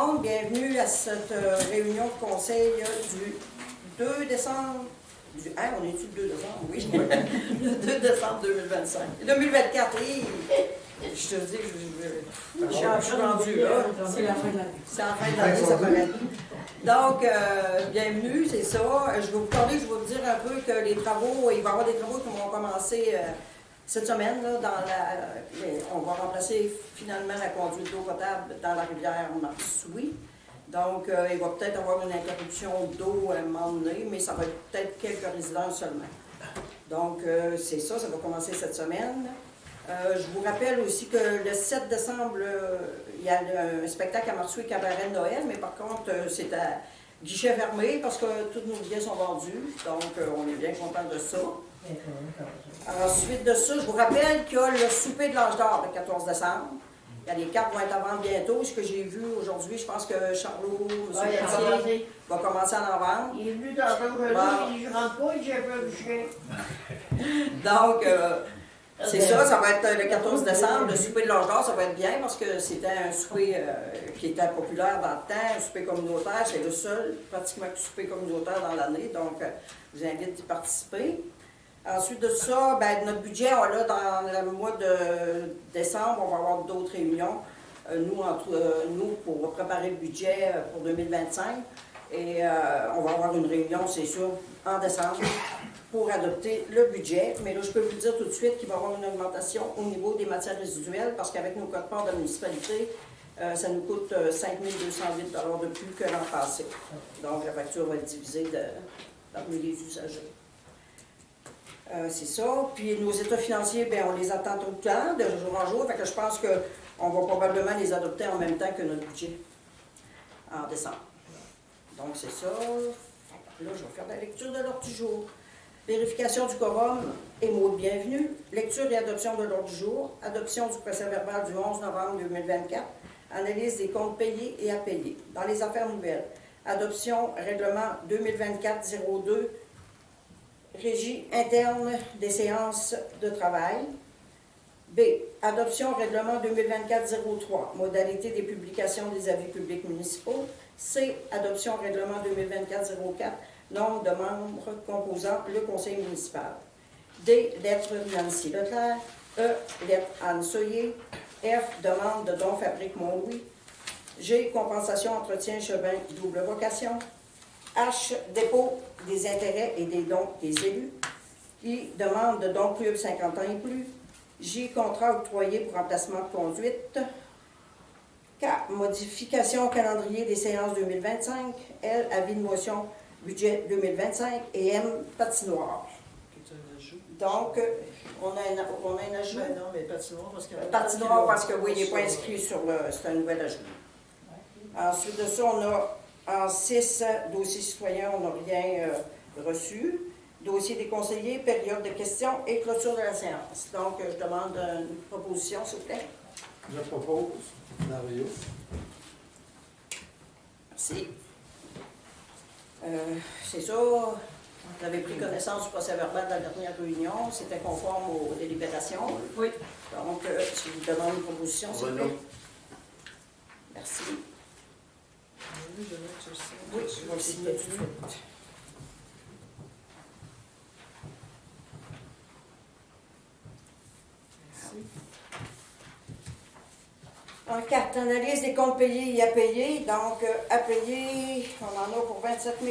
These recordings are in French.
monde, bienvenue à cette réunion de conseil du 2 décembre. On est-tu le 2 décembre? Oui, le 2 décembre 2025. 2024, je te dis, je suis rendu là. C'est la fin de l'année. C'est la fin de l'année, ça paraît. Donc, bienvenue, c'est ça. Je vais vous parler, je vais vous dire un peu que les travaux, il va y avoir des travaux qui vont commencer cette semaine. Là, on va remplacer finalement la conduite d'eau potable dans la rivière Marsoui. Donc, il va peut-être avoir une interruption d'eau à un moment donné, mais ça va être peut-être quelques résidences seulement. Donc, c'est ça, ça va commencer cette semaine. Je vous rappelle aussi que le 7 décembre, il y a un spectacle à Marsoui Cabaret de Noël, mais par contre, c'est à guichet fermé parce que tous nos billets sont vendus. Donc, on est bien content de ça. Ensuite de ça, je vous rappelle qu'il y a le souper de l'Âge d'Or le 14 décembre. Les cartes vont être à vendre bientôt. Ce que j'ai vu aujourd'hui, je pense que Charlot, M. Pelletier, va commencer à en vendre. Il est venu dans un il ne rentre pas, il j'ai peur du chien. Donc, c'est ça va être le 14 décembre, le souper de l'Âge d'Or, ça va être bien parce que c'était un souper qui était populaire dans le temps, un souper communautaire, c'est le seul pratiquement souper communautaire dans l'année, donc je vous invite d'y participer. Ensuite de ça, notre budget, là, dans le mois de décembre, on va avoir d'autres réunions, nous, pour préparer le budget pour 2025, et on va avoir une réunion, c'est sûr, en décembre, pour adopter le budget. Mais là, je peux vous dire tout de suite qu'il va y avoir une augmentation au niveau des matières résiduelles, parce qu'avec nos codes-parts de la municipalité, ça nous coûte 5 208 $ de plus que l'an passé. Donc, la facture va être divisée parmi les usagers. C'est ça. Puis nos états financiers, on les attend tout le temps, de jour en jour. Fait que je pense qu'on va probablement les adopter en même temps que notre budget, en décembre. Donc, c'est ça. Là, je vais faire la lecture de l'ordre du jour. Vérification du quorum et mot de bienvenue. Lecture et adoption de l'ordre du jour. Adoption du procès-verbal du 11 novembre 2024. Analyse des comptes payés et à payer. Dans les affaires nouvelles, adoption règlement 2024-02, régie interne des séances de travail. B. Adoption règlement 2024-03, modalité des publications des avis publics municipaux. C. Adoption règlement 2024-04, nombre de membres composant le conseil municipal. D. Lettre Nancy Leclerc. E. Lettre Anne Soyer. F. Demande de don Fabrique Montlouis. G. Compensation entretien Chevin double vocation. H. Dépôt des intérêts et des dons des élus. I. Demande de don club 50 ans et plus. J. Contrat octroyé pour remplacement de conduite. K. Modification au calendrier des séances 2025. L. Avis de motion budget 2025. Et M. Patinoire. Donc, on a un ajout. Non, mais patinoire parce que... Patinoire parce que oui, il n'est pas inscrit sur le... C'est un nouvel ajout. Ensuite de ça, on a en 6 dossiers citoyens, on n'a rien reçu. Dossier des conseillers, période de questions et clôture de la séance. Donc, je demande une proposition, s'il vous plaît. Je propose, Mario. Merci. C'est ça, vous avez pris connaissance du procès-verbal de la dernière réunion. C'était conforme aux délibérations. Oui. Donc, je vous demande une proposition, s'il vous plaît. Merci. Oui, je note sur ça. Oui, je vais le signer tout de suite. En 4, analyse des comptes payés et à payer. Donc, à payer, on en a pour 27 739,89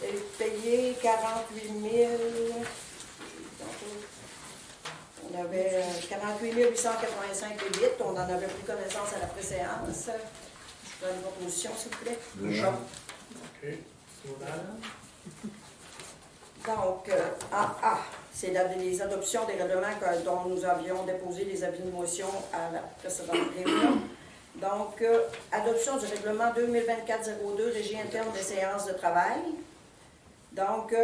$. Et payé 48 000. On avait 48 885,8 $. On en avait pris connaissance à la préséance. Je donne une proposition, s'il vous plaît. Jean. OK. Donc, en A, c'est les adoptions des règlements dont nous avions déposé les avis de motion à la précédente réunion. Donc, adoption du règlement 2024-02, régie interne des séances de travail. Donc,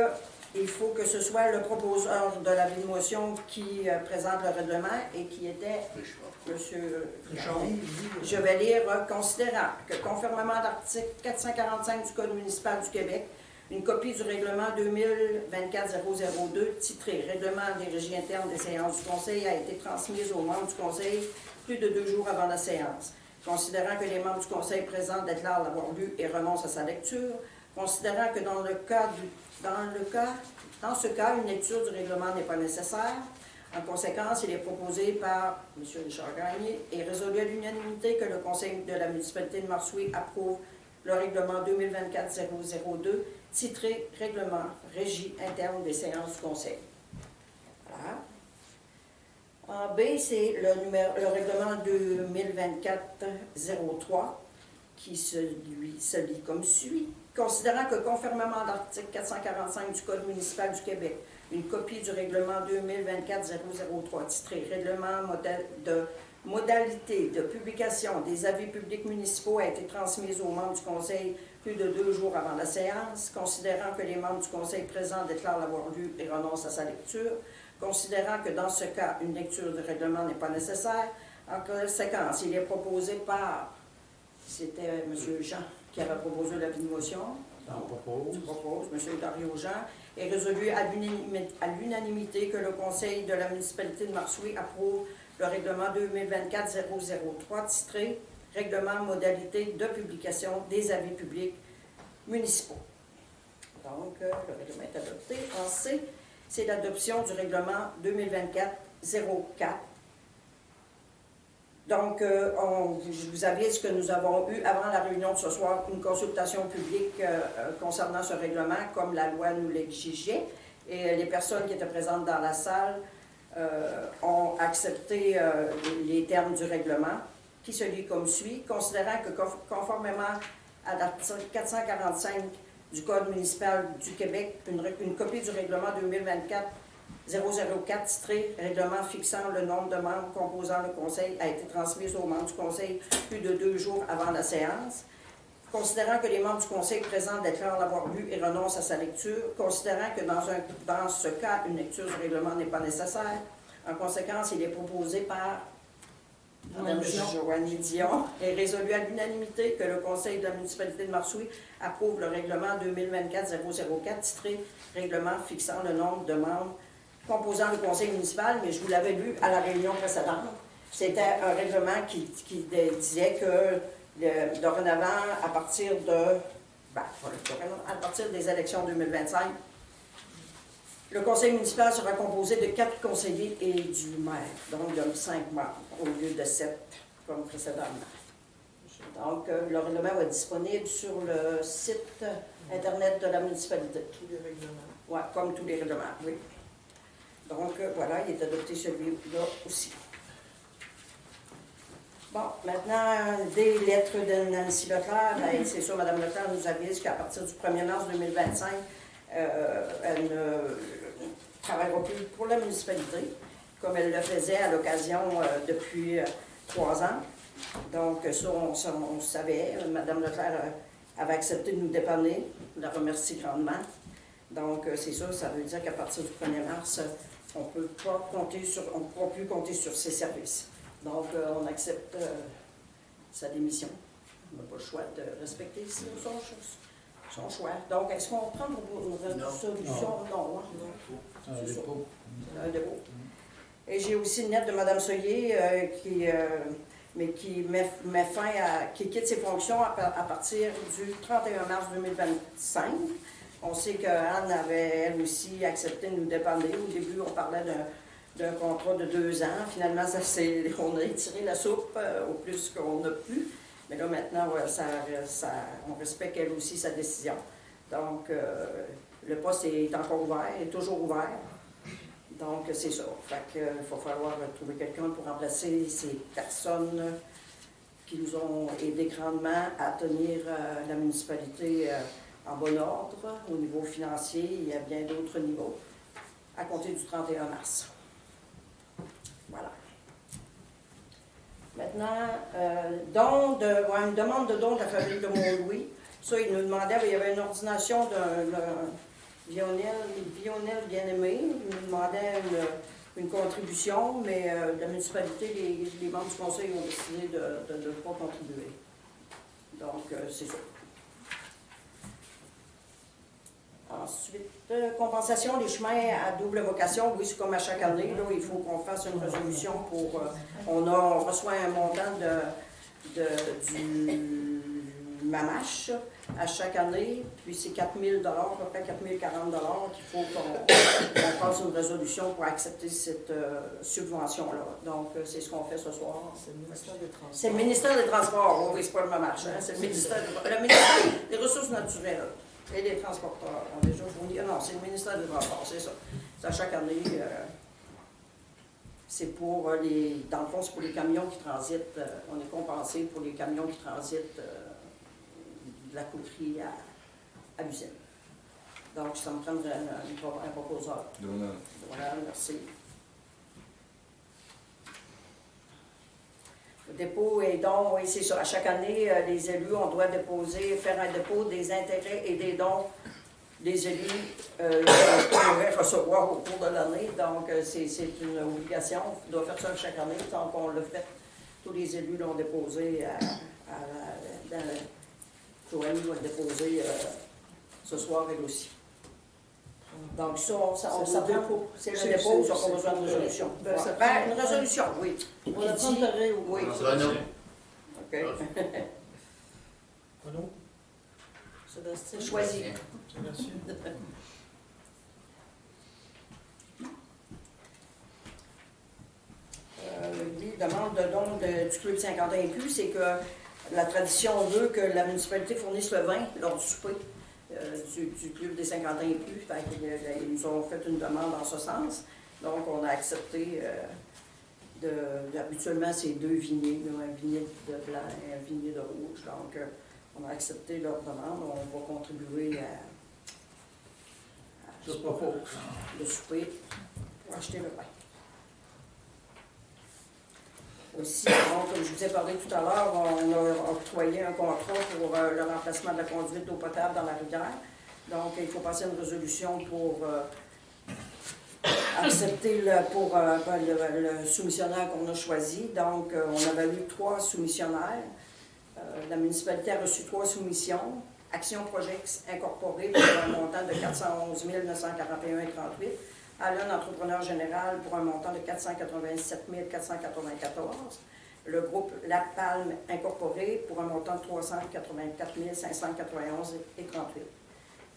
il faut que ce soit le proposeur de l'avis de motion qui présente le règlement et qui était M. Richard. Je vais lire, considérant que conformément à l'article 445 du Code municipal du Québec, une copie du règlement 2024-002 titré « Règlement des régies internes des séances du Conseil » a été transmise aux membres du Conseil plus de 2 jours avant la séance. considérant que les membres du conseil présents déclarent l'avoir lu et renoncent à sa lecture, considérant que dans ce cas, une lecture du règlement n'est pas nécessaire. En conséquence, il est proposé par M. Richard Gagné et résolu à l'unanimité que le conseil de la municipalité de Marsoui approuve le règlement 2024-002, titré « Règlement régie interne des séances du conseil ». Voilà. En B, c'est le règlement 2024-03 qui se lit comme suit. Considérant que, conformément à l'article 445 du Code municipal du Québec, une copie du règlement 2024-003 titré « Règlement de modalité de publication des avis publics municipaux » a été transmise aux membres du Conseil plus de 2 jours avant la séance, considérant que les membres du Conseil présents déclarent l'avoir lu et renoncent à sa lecture, considérant que dans ce cas, une lecture du règlement n'est pas nécessaire, en conséquence, il est proposé par, c'était M. Jean qui avait proposé l'avis de motion. Je propose. M. Dario Jean, est résolu à l'unanimité que le Conseil de la municipalité de Marsoui approuve le règlement 2024-003 titré « Règlement modalité de publication des avis publics municipaux ». Donc, le règlement est adopté. En C, c'est l'adoption du règlement 2024-04. Donc, je vous avais ce que nous avons eu avant la réunion de ce soir, une consultation publique concernant ce règlement, comme la loi nous l'exigeait. Et les personnes qui étaient présentes dans la salle ont accepté les termes du règlement, qui se lit comme suit. Considérant que, conformément à l'article 445 du Code municipal du Québec, une copie du règlement 2024-004 titré « Règlement fixant le nombre de membres composant le Conseil » a été transmise aux membres du Conseil plus de 2 jours avant la séance. Considérant que les membres du Conseil présents déclarent l'avoir lu et renoncent à sa lecture, considérant que dans ce cas, une lecture du règlement n'est pas nécessaire, en conséquence, il est proposé par Mme Joanny Dion et résolu à l'unanimité que le Conseil de la municipalité de Marsoui approuve le règlement 2024-004 titré « Règlement fixant le nombre de membres composant le conseil municipal », mais je vous l'avais lu à la réunion précédente. C'était un règlement qui disait que dorénavant, à partir des élections 2025, le conseil municipal sera composé de 4 conseillers et du maire, donc de 5 membres au lieu de 7 comme précédemment. Donc, le règlement va être disponible sur le site Internet de la municipalité. Tous les règlements. Oui, comme tous les règlements, oui. Donc, voilà, il est adopté celui-là aussi. Bon, maintenant, des lettres de Nancy Leclerc. C'est sûr, Mme Leclerc nous avise qu'à partir du 1er mars 2025, elle ne travaillera plus pour la municipalité, comme elle le faisait à l'occasion depuis 3 ans. Donc, ça, on savait. Mme Leclerc avait accepté de nous dépanner. Je la remercie grandement. Donc, c'est ça, ça veut dire qu'à partir du 1er mars, on ne pourra plus compter sur ses services. Donc, on accepte sa démission. On n'a pas le choix de respecter son choix. Donc, est-ce qu'on prend une résolution? Non. Un dépôt. Un dépôt. Et j'ai aussi une lettre de Mme Soyer qui qui quitte ses fonctions à partir du 31 mars 2025. On sait qu'Anne avait, elle aussi, accepté de nous dépanner. Au début, on parlait d'un contrat de 2 ans. Finalement, on a étiré la soupe au plus qu'on a pu. Mais là, maintenant, on respecte elle aussi sa décision. Donc, le poste est encore ouvert, est toujours ouvert. Donc, c'est ça. Fait qu'il va falloir trouver quelqu'un pour remplacer ces personnes qui nous ont aidé grandement à tenir la municipalité en bon ordre au niveau financier et à bien d'autres niveaux, à compter du 31 mars. Voilà. Maintenant, une demande de don de la famille de Mont-Louis. Ça, il nous demandait, il y avait une ordination d'un Lionel bien-aimé. Il nous demandait une contribution, mais la municipalité, les membres du conseil ont décidé de ne pas contribuer. Donc, c'est ça. Ensuite, compensation des chemins à double vocation. Oui, c'est comme à chaque année. Là, il faut qu'on fasse une résolution pour... on reçoit un montant du MAMACH à chaque année, puis c'est 4 000 à peu près 4 040 qu'il faut qu'on fasse une résolution pour accepter cette subvention-là. Donc, c'est ce qu'on fait ce soir. C'est le ministère des Transports. C'est le ministère des Transports, oui, c'est pas le MAMACH, hein, c'est le ministère des Ressources naturelles et des Transporteurs. On a déjà fourni. Non, c'est le ministère des Transports, c'est ça. C'est à chaque année. C'est pour les. Dans le fond, c'est pour les camions qui transitent. On est compensé pour les camions qui transitent de la coûterie à l'usine. Donc, ça me prendrait un proposeur. Voilà, merci. Le dépôt et dons, oui, c'est ça. À chaque année, les élus, on doit faire un dépôt des intérêts et des dons des élus pourraient recevoir au cours de l'année. Donc, c'est une obligation. On doit faire ça chaque année. Tant qu'on le fait, tous les élus l'ont déposé Joanie va le déposer ce soir, elle aussi. Donc, ça prend. C'est le dépôt, ça n'a pas besoin de résolution. Une résolution, oui. On va la prendre pareil ou Oui. OK. non? Sébastien? Choisis. Merci. Lui demande de don du Club 51+, c'est que la tradition veut que la municipalité fournisse le vin lors du souper du Club des 51+. Ils nous ont fait une demande en ce sens. Donc, on a accepté habituellement, c'est 2 vignées, un vignet de blanc et un vignet de rouge. Donc, on a accepté leur demande. On va contribuer à le souper pour acheter le vin. Aussi, comme je vous ai parlé tout à l'heure, on a octroyé un contrat pour le remplacement de la conduite d'eau potable dans la rivière. Donc, il faut passer une résolution pour accepter le soumissionnaire qu'on a choisi. Donc, on avait eu 3 soumissionnaires. La municipalité a reçu 3 soumissions. Action Projects incorporée pour un montant de 411 941,38. Allen Entrepreneur Général pour un montant de 487 494. Le groupe La Palme Incorporé pour un montant de 384 591,38.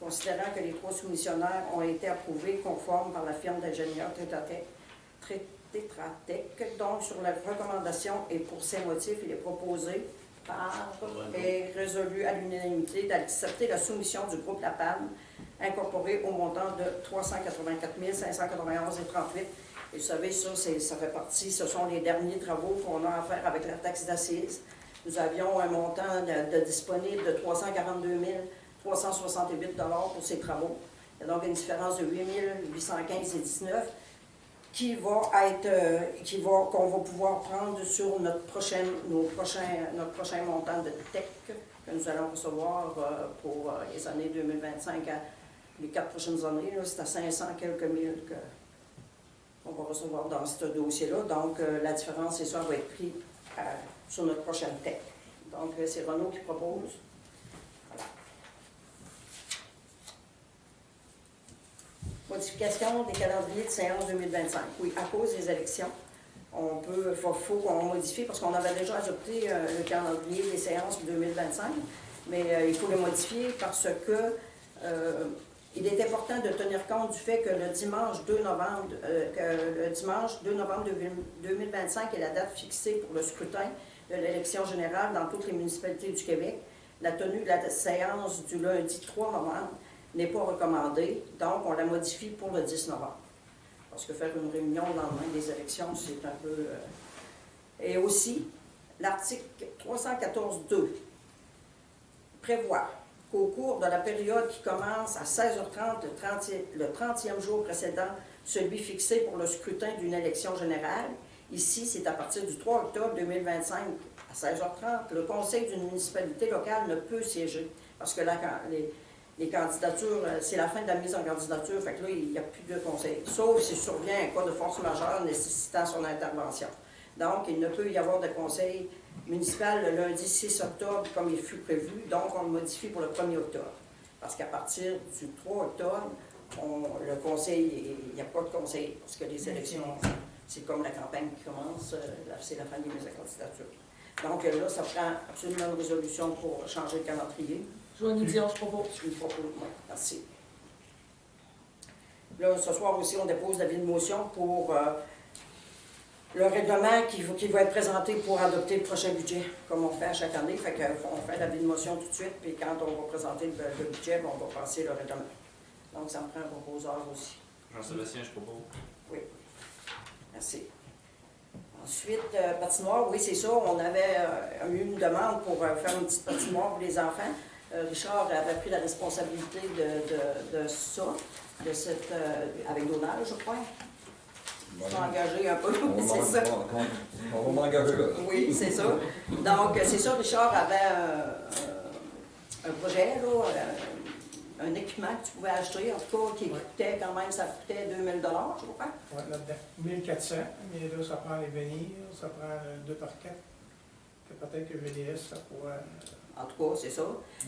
Considérant que les 3 soumissionnaires ont été approuvés conformes par la firme d'ingénieurs Tétratec, donc sur la recommandation et pour ces motifs, il est proposé et résolu à l'unanimité d'accepter la soumission du groupe La Palme incorporé au montant de 384 591,38. Et vous savez, ça fait partie, ce sont les derniers travaux qu'on a à faire avec la taxe d'assises. Nous avions un montant disponible de 342 368 $ pour ces travaux. Il y a donc une différence de 8 815,19 qu'on va pouvoir prendre sur notre prochain montant de TEC que nous allons recevoir pour les années 2025 les 4 prochaines années. C'est à 500 quelques mille qu'on va recevoir dans ce dossier-là. Donc, la différence, c'est ça, va être pris sur notre prochaine TEC. Donc, c'est Renaud qui propose. Voilà. Modification des calendriers de séance 2025. Oui, à cause des élections, il faut qu'on modifie, parce qu'on avait déjà adopté le calendrier des séances 2025, mais il faut le modifier parce que il est important de tenir compte du fait que le dimanche 2 novembre, 2025 est la date fixée pour le scrutin de l'élection générale dans toutes les municipalités du Québec. La tenue de la séance du lundi 3 novembre n'est pas recommandée, donc on la modifie pour le 10 novembre. Parce que faire une réunion le lendemain des élections, c'est un peu... Et aussi, l'article 314.2 prévoit qu'au cours de la période qui commence à 16h30 le 30e jour précédent, celui fixé pour le scrutin d'une élection générale, ici, c'est à partir du 3 octobre 2025 à 16h30, le conseil d'une municipalité locale ne peut siéger parce que les candidatures, c'est la fin de la mise en candidature, fait que là, il n'y a plus de conseil, sauf s'il survient un cas de force majeure nécessitant son intervention. Donc, il ne peut y avoir de conseil municipal le lundi 6 octobre comme il fut prévu, donc on le modifie pour le 1er octobre. Parce qu'à partir du 3 octobre, le conseil, il n'y a pas de conseil, parce que les élections, c'est comme la campagne qui commence, c'est la fin des mises en candidature. Donc là, ça prend absolument une résolution pour changer le calendrier. Joanie Dion, je propose. Je vous propose, oui, merci. Là, ce soir aussi, on dépose l'avis de motion pour le règlement qui va être présenté pour adopter le prochain budget, comme on fait à chaque année. Fait qu'on fait l'avis de motion tout de suite, puis quand on va présenter le budget, on va passer le règlement. Donc, ça me prend un proposeur aussi. Jean-Sébastien, je propose. Oui. Merci. Ensuite, patinoire, oui, c'est ça. On avait eu une demande pour faire une petite patinoire pour les enfants. Richard avait pris la responsabilité de ça, de cette, avec Donald, je crois. Il s'est engagé un peu, c'est ça. On va m'engager là. Oui, c'est ça. Donc, c'est ça, Richard avait un projet, là, un équipement que tu pouvais acheter, en tout cas, qui coûtait quand même, ça coûtait 2000 $, je crois. Oui, là-dedans. 1400, mais là, ça prend les venir, ça prend 2 par 4. Peut-être que VDS, ça pourrait. En tout cas, c'est ça.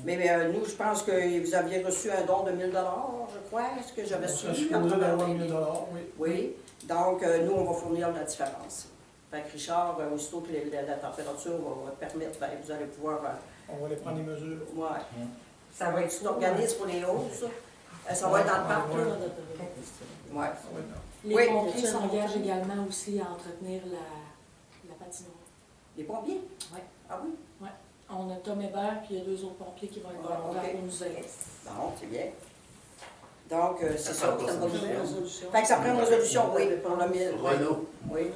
Mais nous, je pense que vous aviez reçu un don de 1000 $, je crois. Est-ce que j'avais Ça su? se pourrait d'avoir 1000 $, oui. Oui. Donc, nous, on va fournir la différence. Fait que Richard, aussitôt que la température va permettre, ben, vous allez pouvoir. On va aller prendre les mesures. Ouais. Ça va être un organisme pour les hausses. Ça va être dans le parc, là. Ouais. Ah oui, non. Les Oui. pompiers s'engagent également aussi à entretenir la patinoire. Les pompiers? Oui. Ah oui? On a Tom Hébert, puis il y a 2 autres pompiers qui vont être Ah, volontaires ok. pour nous aider. Bon, c'est bien. Donc, c'est ça. prend C'est une bonne pas nouvelle. Une résolution. Fait que ça prend une résolution, oui, pour le 1000. Renaud. Oui.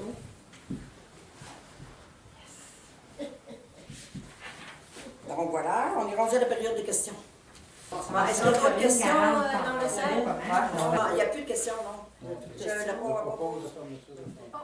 Donc voilà, on est rendu à la période de questions. Est-ce qu'il y a d'autres questions dans la salle? Non, il n'y a plus de questions, non. Je la Je propose. propose de fermeture de fonds.